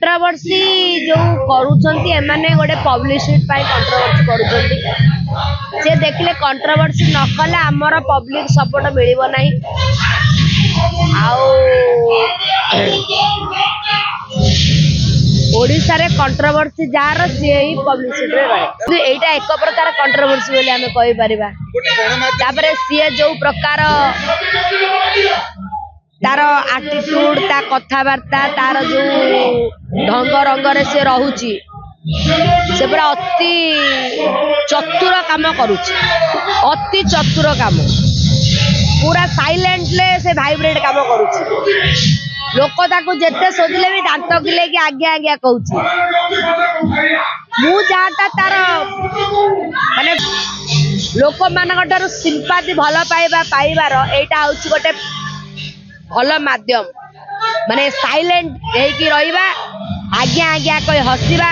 controversy जो करूछंती एमाने गोटे पब्लिसिटी पाई कंट्रोवर्सी करूछंती से देखले कंट्रोवर्सी न कले हमर पब्लिक सपोर्ट मिलिबो नाही आउ ओडिसा रे कंट्रोवर्सी जार से ही पब्लिसिटी रे रहे एटा एक प्रकार कंट्रोवर्सी बोली हमें कहि परिबा तापरे से जो प्रकार तार एटीट्यूड ता कथावार्ता तार जो ढंग रंग रे से रहूची से पूरा अति चतुर काम करूची अति चतुर काम पूरा साइलेंटले से वाइब्रेट काम करूची लोक ताको जेते सोधिले भी दांत गिले कि आज्ञा आज्ञा कहूची मु जाटा तार माने लोक मानकटारु सिंपाथी भल पाइबार एटा होची गोटे भल माध्यम माने साइलेंट हेकी रहिबा आज्ञा आज्ञा कहि हसिबा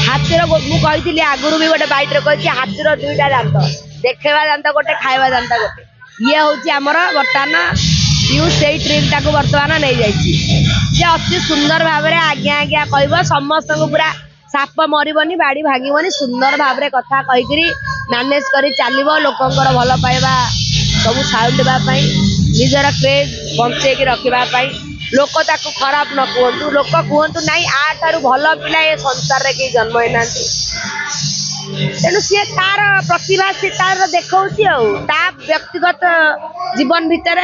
हाथीर मु कहितली आगुरु भी गोटे बाइट रे कहि हाथीर दुईटा दांत देखेबा दांत गोटे खाइबा दांत गोटे ये होची हमर वर्तमान यू से ट्रिक टाको वर्तमान नहीं जाइछि जे अति सुंदर भाव रे आज्ञा आज्ञा कहबो समस्त को पूरा साप मरिबनी बाड़ी भागिबनी सुंदर भाव रे कथा कहिकरी मैनेज करी चालिबो लोकंकर भल पाइबा सब साउंडबा पई निजर क्रेज बंचे की रखिबा पई लोक ताको खराब न कहतु लोक कहतु नहीं आ तारु भल पिला ए संसार रे के जन्म हैनांती तेणु सी तार प्रतिभा सी तार देखौसी ता व्यक्तिगत जीवन भितर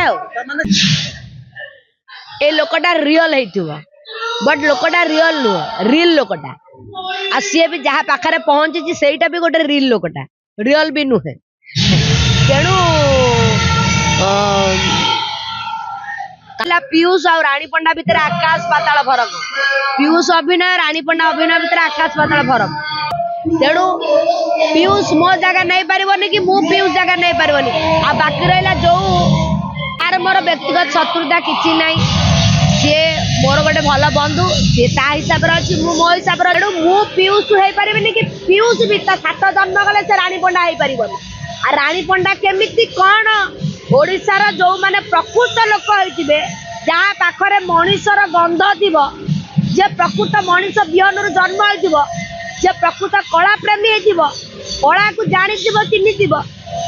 ए लोकटा रियल हेइथिबो बट लोकटा रियल नु रियल लोकटा आ सी भी जहा पाखरे पहुंची सेटा भी गोटे रियल लोकटा रियल भी नुहे तेणु पीयूष और रानी पंडा भितर आकाश पाताल फरक पीयूष अभिनय रानी पंडा अभिनय भितर आकाश पाताल फरक तेणु पीयूष मो जगह नहीं पारिबनी कि मु पीयूष जगह नहीं पारिबनी आ बाकी रहला जो आर मोर व्यक्तिगत शत्रुता किछि नहीं सी मोर गोटे भल बंधु सी ता हिसाब रे अछि मु मो हिसाब रे तेणु मु पीयूष हेई पारिबनी कि पीयूष भी ता सात जन्म गले से रानी पंडा हेई पारिबनी आ रानी पंडा केमिति कोन ओडिसा रा जो माने प्रकृत लोक होइतिबे जहा पाखरे मनुष्यर गंध थिबो जे प्रकृत मनुष्य बिहनरु जन्म होइतिबो जे प्रकृत कला प्रेमी हेतिबो कला को जानि थिबो चिन्हि थिबो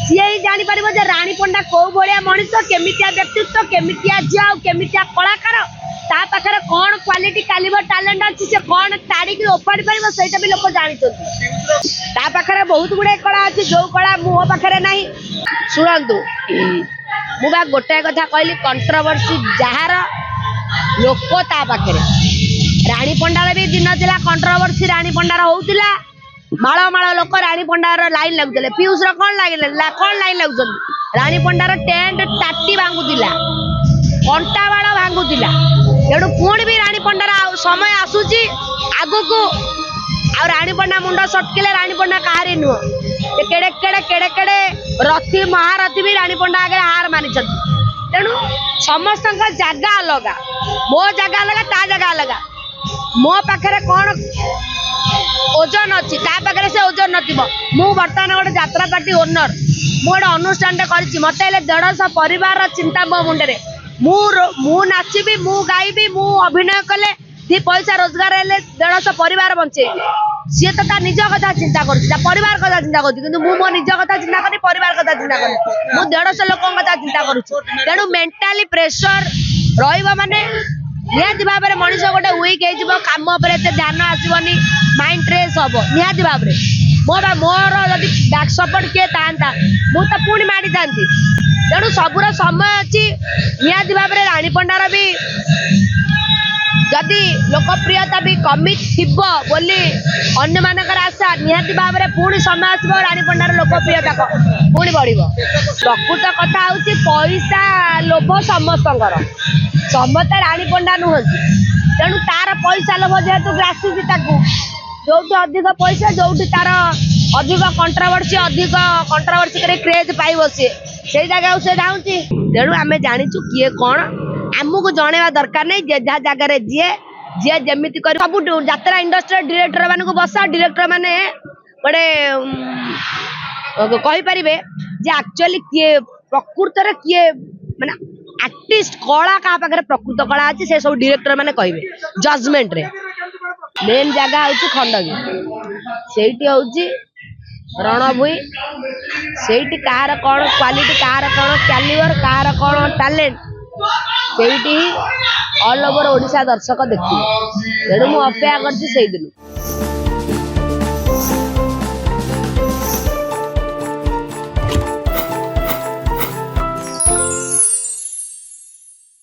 सी ही जानि परिबो जे रानी पंडा को भलिया मनुष्य केमितिया व्यक्तित्व केमितिया जिया केमितिया कलाकार ता पाखरे कोन क्वालिटी कैलिबर टैलेंट अछि से कोन ताड़ी के ओपाड़ी परिबो सेटा भी लोक जानि छथि ता पाखरे बहुत गुडे कला अछि जो कला मुह पाखरे नाही सुनंतु मु बा गोटे कथा कहली कंट्रोवर्सी जहार लोक ता पाखरे रानी पंडार भी दिन थिला कंट्रोवर्सी रानी पंडार होउतिला माळ माळ लोक रानी पंडार लाइन लागुतले पीयूष र कोन लाइन लागुछन रानी पंडार टेंट टाटी भांगुतिला कंटा बाळ भांगुतिला एडु पुणी भी रानी पंडार समय आसुची आगु को आ रानी पंडा मुंडा सटकिले रानी पंडा काहारी नु केड़े केड़े केड़े केड़े रथी महारथी भी रानी पंडा आगे हार मानि छन तेणु समस्त जगह अलग मो जगह अलग ता जगह अलग मो पाखरे कौन ओजन अच्छी ता पाखरे से ओजन नथिबो मु वर्तमान गोटे यात्रा पार्टी ओनर मु गोटे अनुष्ठान करछि मते 150 परिवार चिंता मो मुंडे मु नाचिबी मु गाइबी मु अभिनय कले दी पैसा रोजगार हेले 150 परिवार बंचेबी सी तो ता निज कथा चिंता करछि ता परिवार कथा चिंता करछि किंतु मु मो निज कथा चिंता करी परिवार कथा चिंता करी मु 150 लोक कथा चिंता करछि तेणु मेंटली प्रेशर रहिबा माने निहाती भाव में मनीष गोटे वीक हो कम ध्यान आसबनी माइंड फ्रेश हम निहाती भाव में मोर जदि बैक सपोर्ट किए था मुझे पुणी माड़ी था तेणु सबूर समय अच्छी निहाती भाव में रानी पंडार भी जदि लोकप्रियता भी कमी थी अन्य मानकर आशा निहाती भाव में पुणी समय आसो रानी पंडार लोकप्रियता पुणी बढ़ प्रकृत कथा हूँ पैसा लोभ समस्त समस्ते रानी पंडा नुहति तेणु तार पैसा लोभ जेहेतु ग्रासी जो अधिक पैसा जो तार अधिक कंट्रोवर्सी करे क्रेज पाइब सी से जगह से धाउची तेणु आम जाचु किए कौन आमको जनवा दरकार नहीं जहाँ जगार जी जी जमी कर सब यात्रा इंडस्ट्री डायरेक्टर मान बसा डायरेक्टर मैंने गोटे कहीपर जे एक्चुअली किए प्रकृत किए माने आर्टिस्ट कला क्या पाखे प्रकृत कला अच्छी से सब डायरेक्टर मैंने कहे जजमेंट रे मेन जगह हूँ खंडगी से रणभूई से कार कौन क्वालिटी कार कौन कैलिबर कार कौन टैलेंट से ऑल ओवर ओडिशा दर्शक देखिए तेणु मुझे अपेक्षा कर